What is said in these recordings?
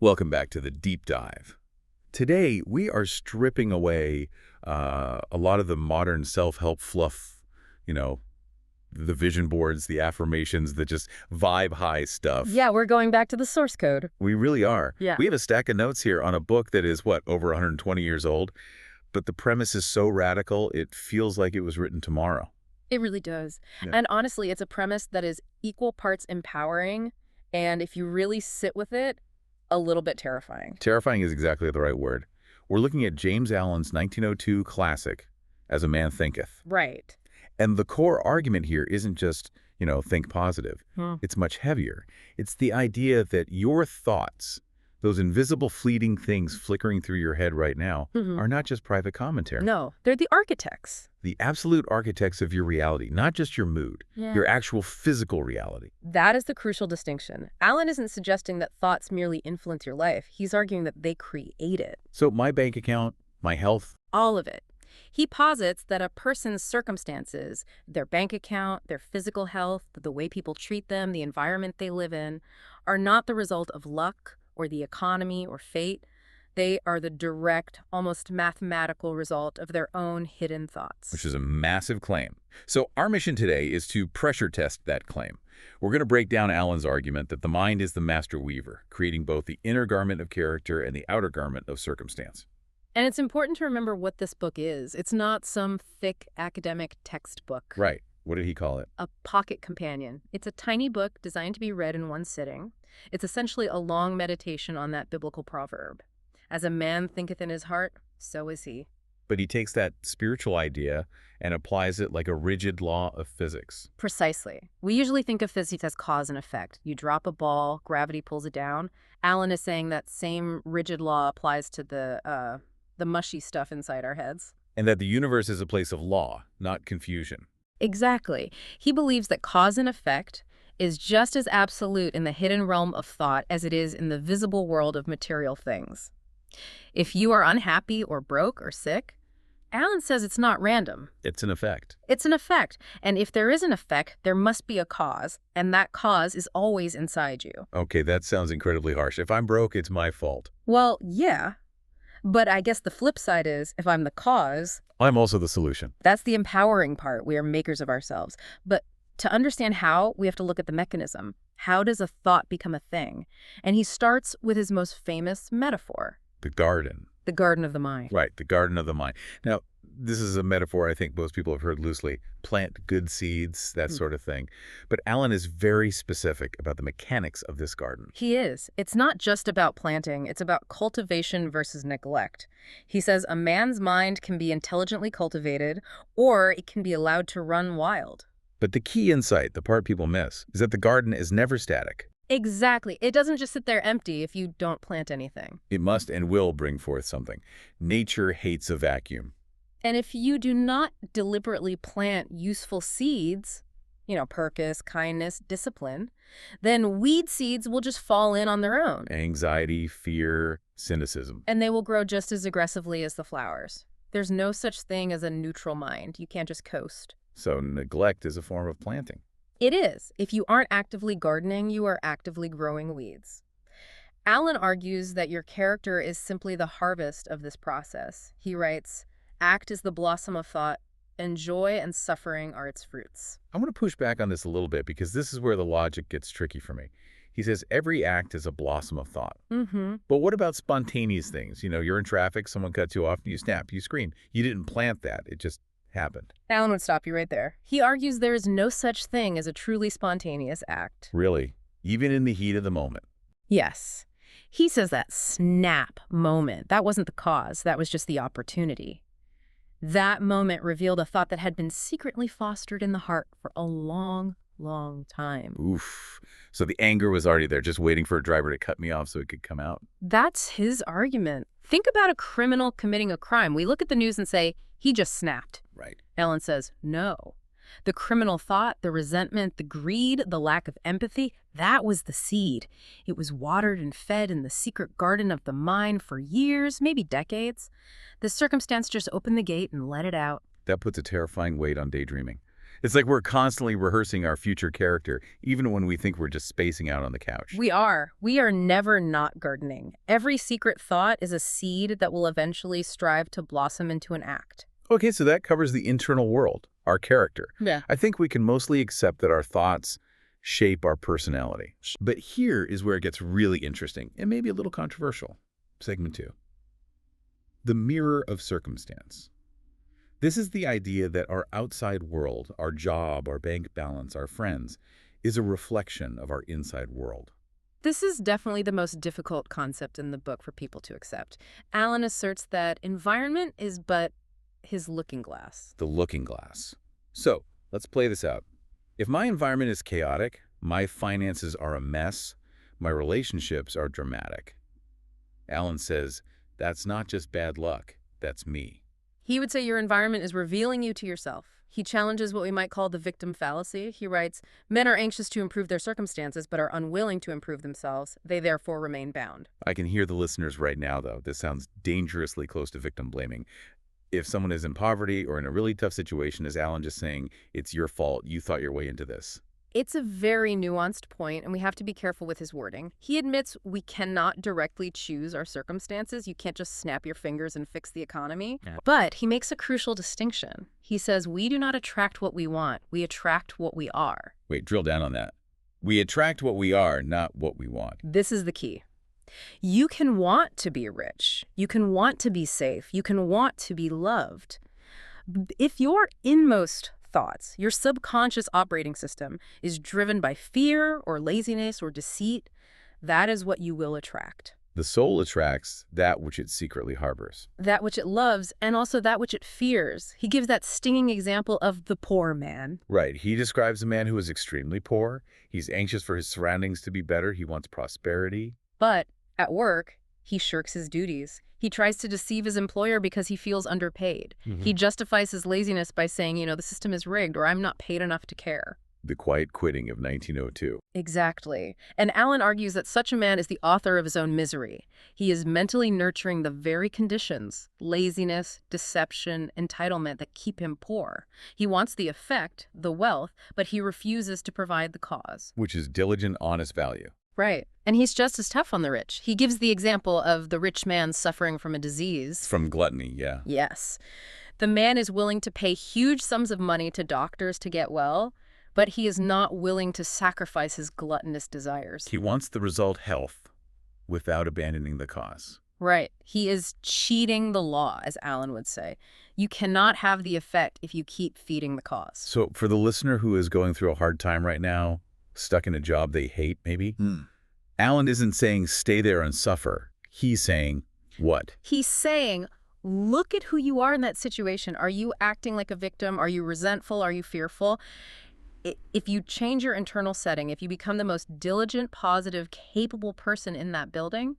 Welcome back to the Deep Dive. Today, we are stripping away a lot of the modern self-help fluff, you know, the vision boards, the affirmations, the just vibe high stuff. Yeah, we're going back to the source code. We really are. Yeah. We have a stack of notes here on a book that is, what, over 120 years old? But the premise is so radical, it feels like it was written tomorrow. It really does. Yeah. And honestly, it's a premise that is equal parts empowering, and if you really sit with it, a little bit terrifying. Terrifying is exactly the right word. We're looking at James Allen's 1902 classic, As a Man Thinketh. Right. And the core argument here isn't just, think positive. It's much heavier. It's the idea that your thoughts, those invisible fleeting things flickering through your head right now, are not just private commentary. No, they're the architects. The absolute architects of your reality, not just your mood, your actual physical reality. That is the crucial distinction. Allen isn't suggesting that thoughts merely influence your life. He's arguing that they create it. So my bank account, my health, all of it. He posits that a person's circumstances, their bank account, their physical health, the way people treat them, the environment they live in, are not the result of luck or the economy or fate. They are the direct, almost mathematical result of their own hidden thoughts. Which is a massive claim. So our mission today is to pressure test that claim. We're going to break down Allen's argument that the mind is the master weaver, creating both the inner garment of character and the outer garment of circumstance. And it's important to remember what this book is. It's not some thick academic textbook. Right. What did he call it? A pocket companion. It's a tiny book designed to be read in one sitting. It's essentially a long meditation on that biblical proverb. As a man thinketh in his heart, so is he. But he takes that spiritual idea and applies it like a rigid law of physics. Precisely. We usually think of physics as cause and effect. You drop a ball, gravity pulls it down. Allen is saying that same rigid law applies to the mushy stuff inside our heads. And that the universe is a place of law, not confusion. Exactly. He believes that cause and effect is just as absolute in the hidden realm of thought as it is in the visible world of material things. If you are unhappy or broke or sick, Allen says it's not random. It's an effect. It's an effect. And if there is an effect, there must be a cause, and that cause is always inside you. Okay, that sounds incredibly harsh. If I'm broke, it's my fault. Well, yeah. But I guess the flip side is, if I'm the cause, I'm also the solution. That's the empowering part. We are makers of ourselves. But to understand how, we have to look at the mechanism. How does a thought become a thing? And he starts with his most famous metaphor. The garden. The garden of the mind. Right, the garden of the mind. Now, this is a metaphor I think most people have heard loosely. Plant good seeds, that sort of thing. But Allen is very specific about the mechanics of this garden. He is. It's not just about planting. It's about cultivation versus neglect. He says a man's mind can be intelligently cultivated, or it can be allowed to run wild. But the key insight, the part people miss, is that the garden is never static. Exactly. It doesn't just sit there empty if you don't plant anything. It must and will bring forth something. Nature hates a vacuum. And if you do not deliberately plant useful seeds, purpose, kindness, discipline, then weed seeds will just fall in on their own. Anxiety, fear, cynicism. And they will grow just as aggressively as the flowers. There's no such thing as a neutral mind. You can't just coast. So neglect is a form of planting. It is. If you aren't actively gardening, you are actively growing weeds. Allen argues that your character is simply the harvest of this process. He writes, "Act is the blossom of thought, and joy and suffering are its fruits." I want to push back on this a little bit because this is where the logic gets tricky for me. He says every act is a blossom of thought. But what about spontaneous things? You're in traffic, someone cuts you off, and you snap, you scream. You didn't plant that. It just happened. Allen would stop you right there. He argues there is no such thing as a truly spontaneous act. Really? Even in the heat of the moment? Yes. He says that snap moment, that wasn't the cause, that was just the opportunity. That moment revealed a thought that had been secretly fostered in the heart for a long, long time. Oof. So the anger was already there, just waiting for a driver to cut me off so it could come out. That's his argument. Think about a criminal committing a crime. We look at the news and say, he just snapped. Right. Allen says, no. The criminal thought, the resentment, the greed, the lack of empathy, that was the seed. It was watered and fed in the secret garden of the mind for years, maybe decades. The circumstance just opened the gate and let it out. That puts a terrifying weight on daydreaming. It's like we're constantly rehearsing our future character, even when we think we're just spacing out on the couch. We are. We are never not gardening. Every secret thought is a seed that will eventually strive to blossom into an act. Okay, so that covers the internal world, our character. Yeah. I think we can mostly accept that our thoughts shape our personality. But here is where it gets really interesting and maybe a little controversial. Segment 2. The mirror of circumstance. This is the idea that our outside world, our job, our bank balance, our friends, is a reflection of our inside world. This is definitely the most difficult concept in the book for people to accept. Alan asserts that environment is but his looking glass. The looking glass. So, let's play this out. If my environment is chaotic, my finances are a mess, my relationships are dramatic. Alan says, that's not just bad luck, that's me. He would say your environment is revealing you to yourself. He challenges what we might call the victim fallacy. He writes, men are anxious to improve their circumstances but are unwilling to improve themselves. They therefore remain bound. I can hear the listeners right now, though. This sounds dangerously close to victim blaming. If someone is in poverty or in a really tough situation, is Alan just saying, it's your fault, you thought your way into this? It's a very nuanced point, and we have to be careful with his wording. He admits we cannot directly choose our circumstances. You can't just snap your fingers and fix the economy. Yeah. But he makes a crucial distinction. He says we do not attract what we want. We attract what we are. Wait, drill down on that. We attract what we are, not what we want. This is the key. You can want to be rich. You can want to be safe. You can want to be loved. If your inmost thoughts, your subconscious operating system, is driven by fear or laziness or deceit, that is what you will attract. The soul attracts that which it secretly harbors. That which it loves, and also that which it fears. He gives that stinging example of the poor man. Right. He describes a man who is extremely poor. He's anxious for his surroundings to be better. He wants prosperity. But at work, he shirks his duties. He tries to deceive his employer because he feels underpaid. He justifies his laziness by saying, the system is rigged, or I'm not paid enough to care. The quiet quitting of 1902. Exactly. And Alan argues that such a man is the author of his own misery. He is mentally nurturing the very conditions, laziness, deception, entitlement, that keep him poor. He wants the effect, the wealth, but he refuses to provide the cause. Which is diligent, honest value. Right. And he's just as tough on the rich. He gives the example of the rich man suffering from a disease. From gluttony, yeah. Yes. The man is willing to pay huge sums of money to doctors to get well, but he is not willing to sacrifice his gluttonous desires. He wants the result health without abandoning the cause. Right. He is cheating the law, as Alan would say. You cannot have the effect if you keep feeding the cause. So for the listener who is going through a hard time right now, stuck in a job they hate, maybe, Alan isn't saying stay there and suffer. He's saying what? He's saying, look at who you are in that situation. Are you acting like a victim? Are you resentful? Are you fearful? If you change your internal setting, if you become the most diligent, positive, capable person in that building,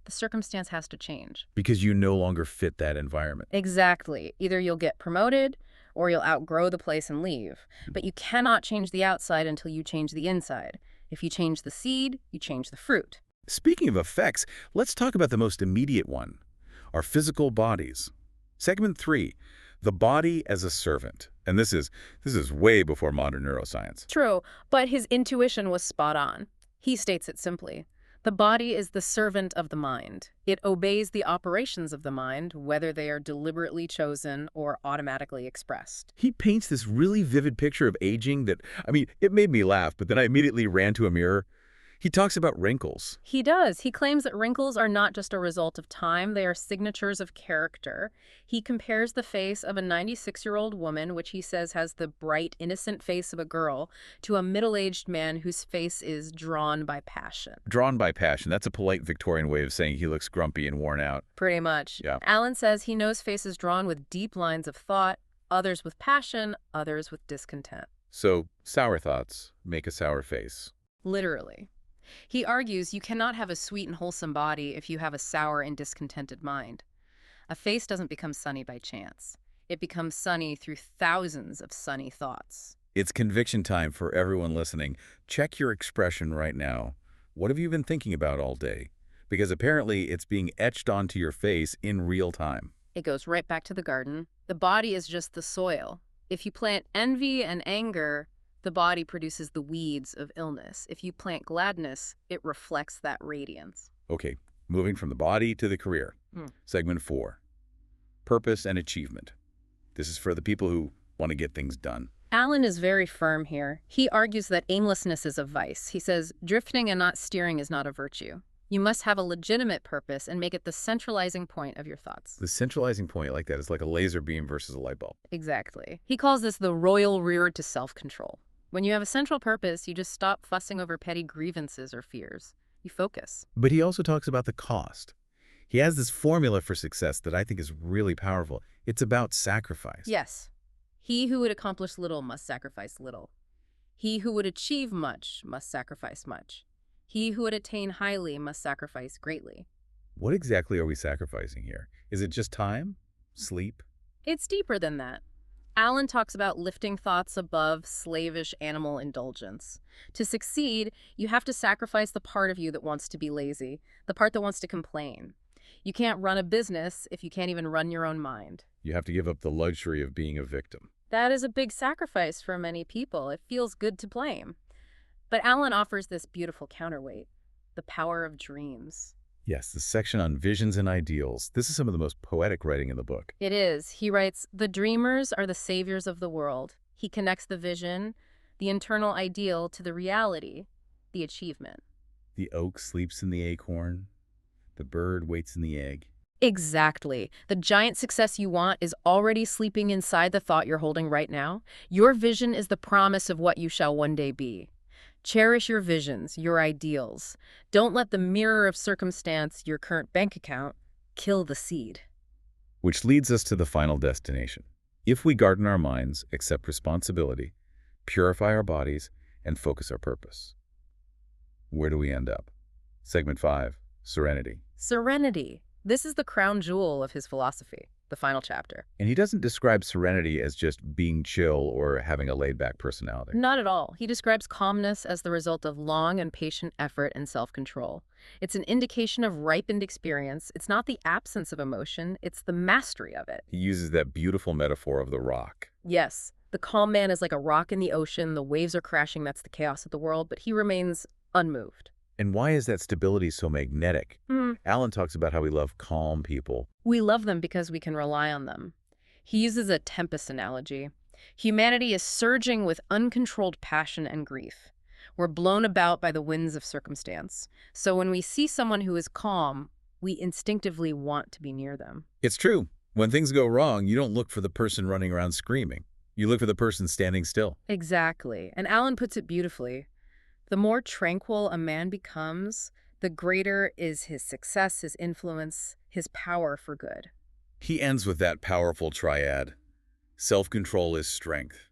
the circumstance has to change. Because you no longer fit that environment. Exactly. Either you'll get promoted or you'll outgrow the place and leave. But you cannot change the outside until you change the inside. If you change the seed, you change the fruit. Speaking of effects, let's talk about the most immediate one, our physical bodies. Segment 3, the body as a servant. And this is way before modern neuroscience. True, but his intuition was spot on. He states it simply. The body is the servant of the mind. It obeys the operations of the mind, whether they are deliberately chosen or automatically expressed. He paints this really vivid picture of aging that, it made me laugh, but then I immediately ran to a mirror. He talks about wrinkles. He does. He claims that wrinkles are not just a result of time, they are signatures of character. He compares the face of a 96-year-old woman, which he says has the bright, innocent face of a girl, to a middle-aged man whose face is drawn by passion. Drawn by passion. That's a polite Victorian way of saying he looks grumpy and worn out. Pretty much. Yeah. Alan says he knows faces drawn with deep lines of thought, others with passion, others with discontent. So, sour thoughts make a sour face. Literally. He argues you cannot have a sweet and wholesome body if you have a sour and discontented mind. A face doesn't become sunny by chance. It becomes sunny through thousands of sunny thoughts. It's conviction time for everyone listening. Check your expression right now. What have you been thinking about all day? Because apparently it's being etched onto your face in real time. It goes right back to the garden. The body is just the soil. If you plant envy and anger, the body produces the weeds of illness. If you plant gladness, it reflects that radiance. Okay, moving from the body to the career. Segment 4, purpose and achievement. This is for the people who want to get things done. Alan is very firm here. He argues that aimlessness is a vice. He says, drifting and not steering is not a virtue. You must have a legitimate purpose and make it the centralizing point of your thoughts. The centralizing point like that is like a laser beam versus a light bulb. Exactly. He calls this the royal rear to self-control. When you have a central purpose, you just stop fussing over petty grievances or fears. You focus. But he also talks about the cost. He has this formula for success that I think is really powerful. It's about sacrifice. Yes. He who would accomplish little must sacrifice little. He who would achieve much must sacrifice much. He who would attain highly must sacrifice greatly. What exactly are we sacrificing here? Is it just time? Sleep? It's deeper than that. Alan talks about lifting thoughts above slavish animal indulgence. To succeed, you have to sacrifice the part of you that wants to be lazy, the part that wants to complain. You can't run a business if you can't even run your own mind. You have to give up the luxury of being a victim. That is a big sacrifice for many people. It feels good to blame. But Alan offers this beautiful counterweight, the power of dreams. Yes, the section on visions and ideals. This is some of the most poetic writing in the book. It is. He writes, the dreamers are the saviors of the world. He connects the vision, the internal ideal, to the reality, the achievement. The oak sleeps in the acorn. The bird waits in the egg. Exactly. The giant success you want is already sleeping inside the thought you're holding right now. Your vision is the promise of what you shall one day be. Cherish your visions, your ideals. Don't let the mirror of circumstance, your current bank account, kill the seed. Which leads us to the final destination. If we garden our minds, accept responsibility, purify our bodies, and focus our purpose, where do we end up? Segment 5, Serenity. Serenity. This is the crown jewel of his philosophy, the final chapter. And he doesn't describe serenity as just being chill or having a laid-back personality. Not at all. He describes calmness as the result of long and patient effort and self-control. It's an indication of ripened experience. It's not the absence of emotion, it's the mastery of it. He uses that beautiful metaphor of the rock. Yes, the calm man is like a rock in the ocean. The waves are crashing, that's the chaos of the world, but he remains unmoved. And why is that stability so magnetic? Alan talks about how we love calm people. We love them because we can rely on them. He uses a tempest analogy. Humanity is surging with uncontrolled passion and grief. We're blown about by the winds of circumstance. So when we see someone who is calm, we instinctively want to be near them. It's true. When things go wrong, you don't look for the person running around screaming. You look for the person standing still. Exactly. And Alan puts it beautifully. The more tranquil a man becomes, the greater is his success, his influence, his power for good. He ends with that powerful triad. Self-control is strength.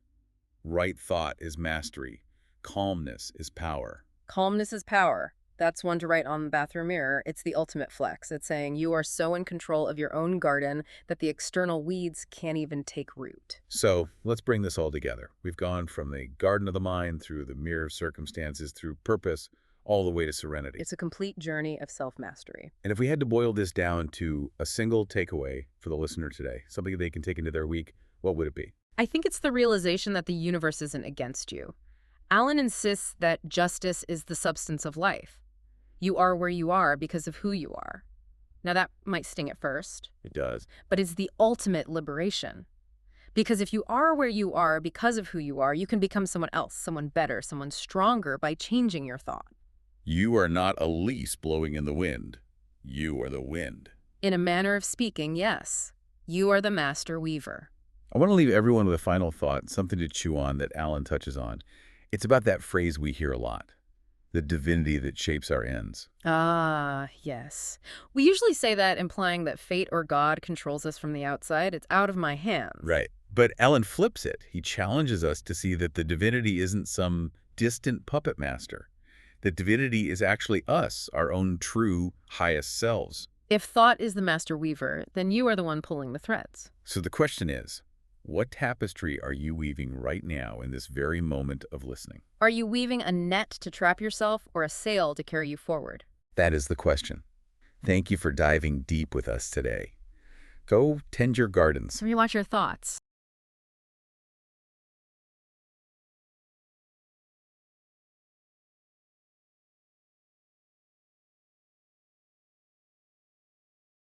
Right thought is mastery. Calmness is power. Calmness is power. That's one to write on the bathroom mirror. It's the ultimate flex. It's saying you are so in control of your own garden that the external weeds can't even take root. So let's bring this all together. We've gone from the garden of the mind through the mirror of circumstances, through purpose, all the way to serenity. It's a complete journey of self-mastery. And if we had to boil this down to a single takeaway for the listener today, something they can take into their week, what would it be? I think it's the realization that the universe isn't against you. Alan insists that justice is the substance of life. You are where you are because of who you are. Now that might sting at first. It does. But it's the ultimate liberation. Because if you are where you are because of who you are, you can become someone else, someone better, someone stronger by changing your thought. You are not a leaf blowing in the wind. You are the wind. In a manner of speaking, yes. You are the master weaver. I want to leave everyone with a final thought, something to chew on that Alan touches on. It's about that phrase we hear a lot. The divinity that shapes our ends. Ah, yes. We usually say that implying that fate or God controls us from the outside. It's out of my hands. Right. But Alan flips it. He challenges us to see that the divinity isn't some distant puppet master. That divinity is actually us, our own true, highest selves. If thought is the master weaver, then you are the one pulling the threads. So the question is, what tapestry are you weaving right now in this very moment of listening? Are you weaving a net to trap yourself or a sail to carry you forward? That is the question. Thank you for diving deep with us today. Go tend your gardens. Rewatch your thoughts.